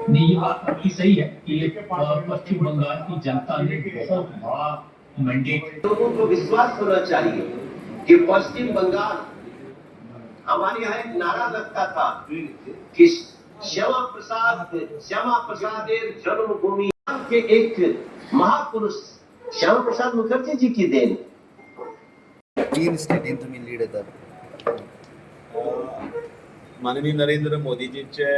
नहीं, ये बात आपकी सही है कि पश्चिम बंगाल की जनता ने बहुत बड़ा मैंडेट। लोगों को विश्वास होना चाहिए कि पश्चिम बंगाल, हमारे यहाँ एक नारा लगता था कि श्यामा प्रसादेर जन्मभूमि के एक महापुरुष श्यामा प्रसाद मुखर्जी जी की देन। 3 स्टेटीन तुम्ही लीड येतात. माननीय नरेंद्र मोदीजींचे,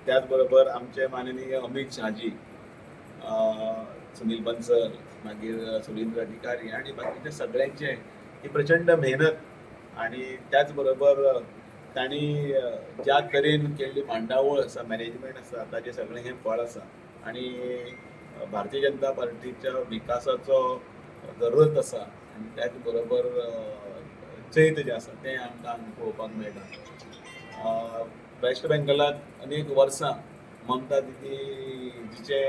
त्याचबरोबर आमचे माननीय अमित शाहजी, सुनील बन्सल, मागीर सुरेंद्र अधिकारी आणि बाकीचे सगळ्यांचे ही प्रचंड मेहनत आणि त्याचबरोबर तांणी ज्या तरेन केल्ली भांडावळ आसा, मॅनेजमेंट आसा, ताचे सगळें हें फळ आसा. आणि भारतीय जनता पार्टीच्या विकासाचो जरूरत आसा आणि त्याच बरोबर चैत जें आसा तें आमकां पळोवपाक मेळटा. वेस्ट बेंगलात अनेक वर्सां ममता दिदीचे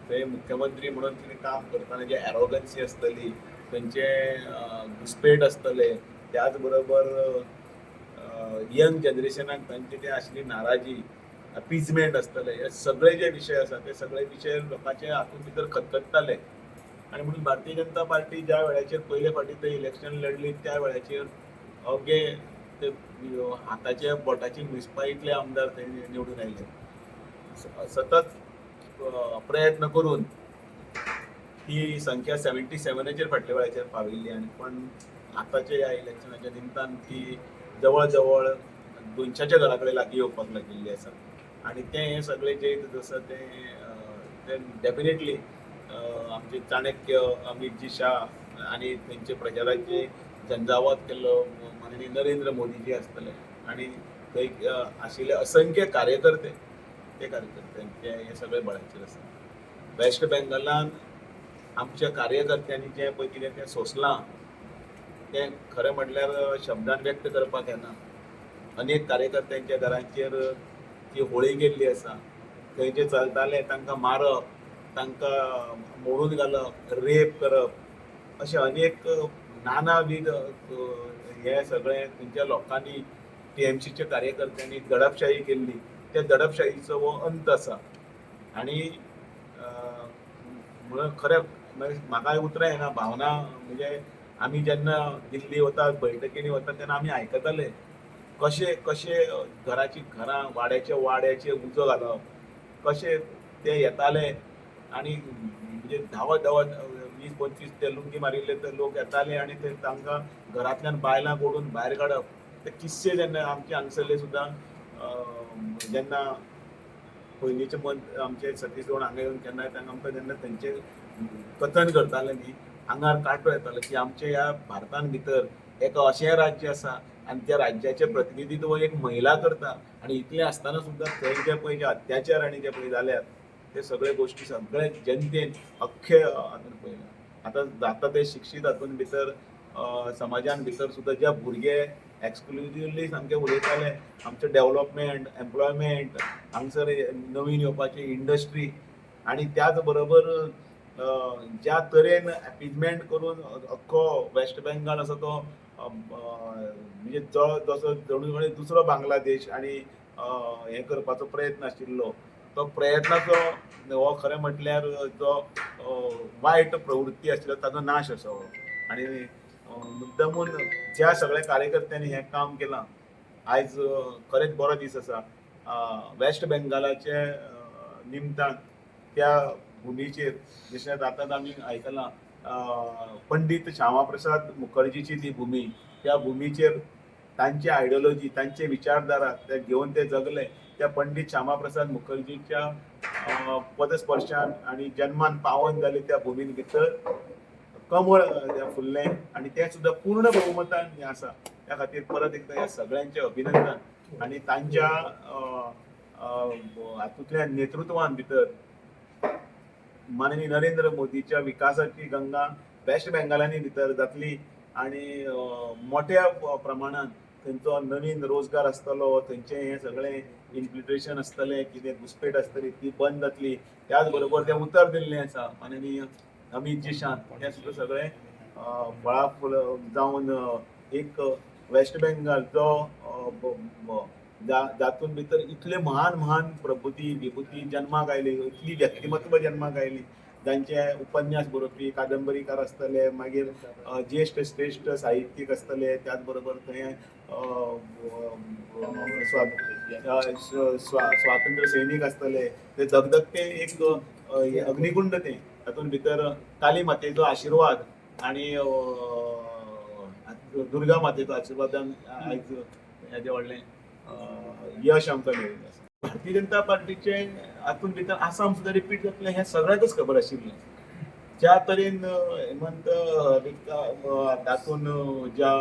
थंय मुख्यमंत्री म्हणून तिणें काम करतना जे एरोगन्सी आसतली, थंयचे घुसपेट आसतले, त्याच बरोबर यंग जनरेशनाक तांची ते आशिल्ली नाराजी, अपीजमेंट आसतले, हे सगळे जे विशय आसा ते सगळे विशय लोकांचे हातूंत भितर खतखत्ताले. आणि म्हणून भारतीय जनता पार्टी ज्या वेळाचेर पयले फावटी थंय इलेक्शन लढली त्या वेळाचेर अवघे ते हाताच्या बोटाची मिसपा इतले आमदार थंय निवडून आयले. सतत प्रयत्न करून ही संख्या 77चेर फाटल्या वेळाचेर पाविल्ली. आणि पण आताच्या ह्या इलेक्शनाच्या निमतान ती जवळ जवळ 200च्या घरा कडेन लागीं येवपाक लागिल्ली आसा. आणि ते सगळे जे आसा ते डेफिनेटली आमचे चाणक्य अमितजी शाह आणि त्यांचे प्रचाराचे झंझावात केल्लो माननीय नरेंद्र मोदीजी आसतले आणि थंय आशिल्ले असंख्य कार्यकर्ते, ते कार्यकर्त्यांचे हे सगळे बळाचेर आसा. वेस्ट बेंगलान आमच्या कार्यकर्त्यांनी जे पळय कितें तें सोंसलां तें खरें म्हटल्यार शब्दान व्यक्त करपाक येना. अनेक कार्यकर्त्यांच्या घरांचेर ती होळी गेल्ली आसा. थंय जे चलताले तांकां मारप, तांकां मोडून घालप, रेप करप, अशे अनेक नानाविध हे सगळे थंयच्या लोकांनी, टीएमसीच्या कार्यकर्त्यांनी दडपशाही केल्ली. त्या दडपशाहीचो हो अंत आसा. आणि म्हणून खरें म्हाका उतरां येना, भावना म्हणजे आमी जेन्ना दिल्ली वतात, बैठकींनी वतात तेन्ना आमी आयकताले कशे कशे घराची घरां, वाड्याचे उजो घालप, कशे ते येताले आणि म्हणजे धांवत धांवत 20-25 ते लुंगी मारिल्ले ते लोक येताले आणि ते तांकां घरांतल्यान बायलांक ओडून भायर काडप. ते किस्से जेन्ना आमचे हांगसरले सुद्दां जेन्ना पयलींचे आमचे सतीश चव्हाण हांगा येवन केन्नाय आमकां जेन्ना तेंचे कथन करताले न्ही, आंगार कांटो येतालो की आमच्या ह्या भारतान भितर एक अशें राज्य आसा आणि त्या राज्याचें प्रतिनिधित्व एक महिला करता. आणि इतलें आसतना सुद्दां थंय जे पळय जे अत्याचार आनी जे पळय जाल्यात ते सगळे गोश्टी सगळे जनतेन अख्खे हातून पळयला. आतां जाता ते शिक्षीत हातून भितर समाजान भितर सुद्दां जे भुरगे एक्सक्लुझिव्हली सामके उलयताले आमचें डेव्हलपमेंट, एम्प्लॉयमेंट, हांगसर नवीन येवपाची इंडस्ट्री, आणि त्याच बरोबर ज्या तरेन अपीजमेंट करून अख्खो वेस्ट बेंगाल आसा तो म्हणजे जसो जणू कडेन दुसरो बांगलादेश आणि हे करपाचो प्रयत्न आशिल्लो, तो प्रयत्नाचो हो खरें म्हटल्यार जो वायट प्रवृत्ती आशिल्लो ताचो नाश आसा हो. आणि मुद्दमून ज्या सगळ्या कार्यकर्त्यांनी हें काम केलां, आयज खरेंच बरो दीस आसा. वेस्ट बेंगालाचे निमतान त्या भुमीचेर जशें आतां आमी आयकलां पंडीत श्यामा प्रसाद मुखर्जीची ती भुमी, त्या भुमीचेर तांची आयडियोलॉजी, तांचे विचारधारा ते घेवन ते जगले. त्या पंडीत श्यामा प्रसाद मुखर्जीच्या पदस्पर्शान आणि जन्मान पावन जाले त्या भुमीन भितर कमळ फुल्लें आणि तें सुद्दां पूर्ण बहुमतान हें आसा. त्या खातीर परत एकदा ह्या सगळ्यांचे अभिनंदन. आणि तांच्या हातूंतल्या नेतृत्वान भितर माननीय नरेंद्र मोदीच्या विकासाची गंगा वेस्ट बेंगालांनी भितर जातली आणि मोठ्या प्रमाणात थंयचो नवीन रोजगार आसतलो, थंयचें हें सगळें इन्फिल्ट्रेशन आसतलें, कितें घुसपेट आसतली ती बंद जातली. त्याच बरोबर तें उतर दिल्लें आसा माननीय अमितजी शाह, हें सुद्दां सगळें फळाफूल जावन एक वेस्ट बेंगाल जो जातून भितर इतले महान महान प्रभुती विभूती जन्माक आयली, इतली व्यक्तिमत्व जन्माक आयली, जांचे उपन्यास बरोवपी कादंबरीकार आसतले, मागीर ज्येष्ठ श्रेष्ठ साहित्यीक आसतले, त्याच बरोबर थंय स्वातंत्र्य सैनीक आसतले, ते धगधगते एक अग्निकुंड ते, तातूंत भितर काली मातेचो आशिर्वाद आणि दुर्गा मातेचो आशिर्वादान आयज हेजें व्हडलें यश आमकां मेळिल्लें आसा. भारतीय जनता पार्टीचे हातूंत भितर आसाम सुद्दां रिपीट जातलें हें सगळ्यांकच खबर आशिल्लें. ज्या तरेन हेमंत तातूंत ज्या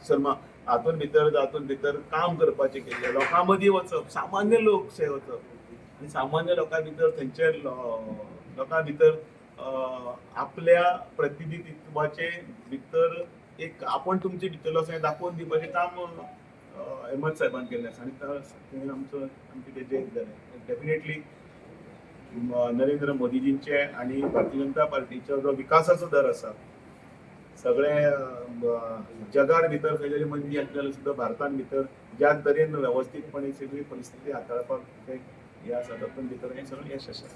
शर्मा हातूंत भितर काम करपाचें केलें, लोकां मदीं वचप, सामान्य लोक से वचप आनी सामान्य लोकां भितर थंयचे लोकां भितर आपल्या प्रतिनिधित्वाचे भितर एक आपण तुमचे भितरलो अशें दाखोवन दिवपाचें काम अहमद साहेबान केल्लें आसा आनी आमचें तेजें जालें. डेफिनेटली नरेंद्र मोदीजींचे आनी भारतीय जनता पार्टीचो जो विकासाचो दर आसा, सगळे जगार भितर खंय तरी मंदी आसली जाल्यार सुद्दां भारतान भितर ज्या तरेन वेवस्थीतपणे सगळी परिस्थिती हाताळपाक हे आसा तातूंत भितर हें सगळें यश आसा.